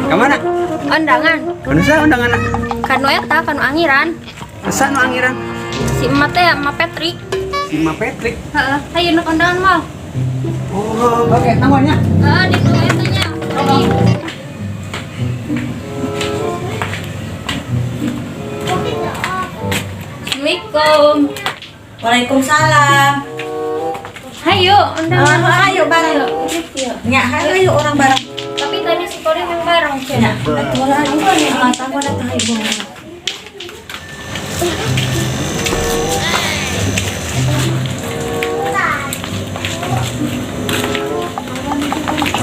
Kemana? Undangan. Kanu sa undangan? Kanu eta, kanu angiran. Asa nu angiran? Si emak teh emak Petri. Si Ma Patrick. Heeh, hayu nu kondangan mal. Oh, oke, namanya. Heeh, di tu eta nya. Assalamualaikum. Waalaikumsalam. Hayu, undangan. Ayo bareng. Nya, ayo orang bareng. Tapi tadi si Kori yang bareng Ya, cenah. aturan ini nih, tanggo datang ibu.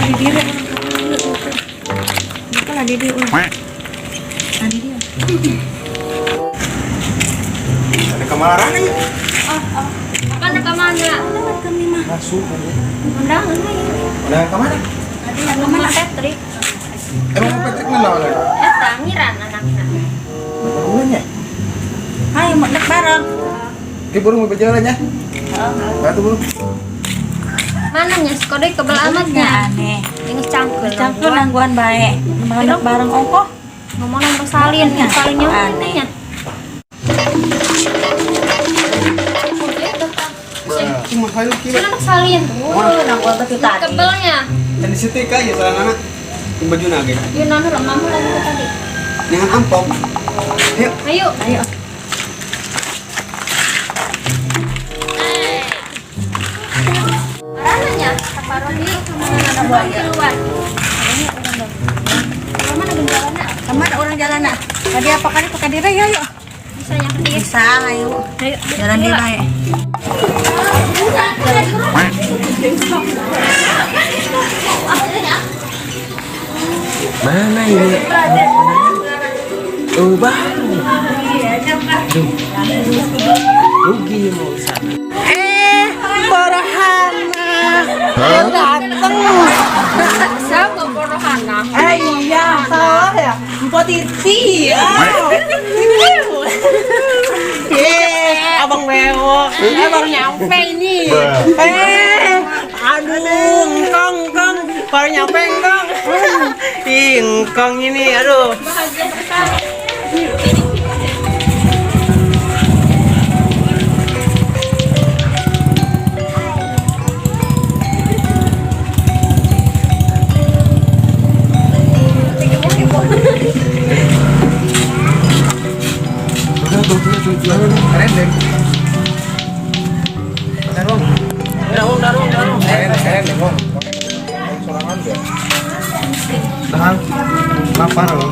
Di diri. Kalau di diri. Tadi dia. Ada kemarahan nih. Akan ke mana? Lewat kami mah. Masuk. Undangan hayu. Udah kemana? Kanu emak Petri. Emang Ma Patrick mana oleh? Eta angiran anakna. Ulangnya. Ayo mau dek bareng. Oke, burung mau berjalan ya. Batu burung. Mana nya si Kori kebel amatnya? Aneh. Ini cangkeul. Campur nangguan baik. Bareng bareng ongkoh. Ngomong nomor salin, salinnya Aneh. nya. Cuma hayu kira. Mana salin? Nangguan batu tadi. Kebelnya. Dan di situ ya salah anak. Yang baju naga. Yun anu lah mama lagi tadi. Dengan amplop. Ayo. Ayo. Ayo. Rananya kaparo di mana buaya keluar. Mana gendawana? Kemana orang jalan nak? Tadi apa kali pakai diri ya yuk. Bisa yang dia. Bisa ayo. Ayo. Jalan di baik. Mana ini? Oh, baru. Rugi mau sana. Borohana. Dateng. Siapa porohana? Iya, salah ya. Mpok Titi. Abang bewok. Abang nyampe ini. Aduh, engkong. Baru nyampe engkong. Engkong ini, aduh. Bahagia sekali. Keren deh. Darung. Keren deh, Bang. Sorangan deh. Tahan. Lapar loh.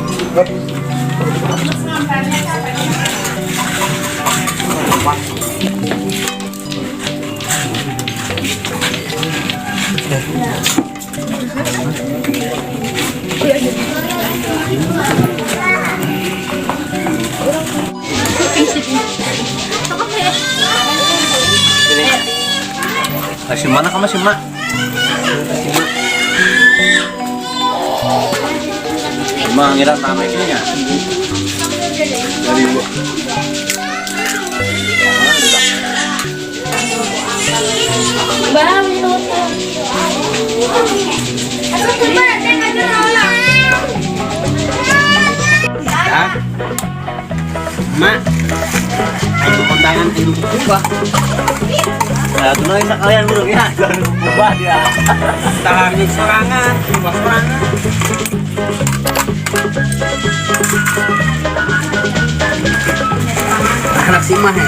Masih mana kamu sih, Mak? Emang ngira nama ini ya? Dari Ibu. Bang, Ya. Mak. Itu kondangan itu berubah. Nah, tunai kalian burung ya, jangan berubah dia. Tahan sorangan, berubah sorangan. Anak si Mah ya.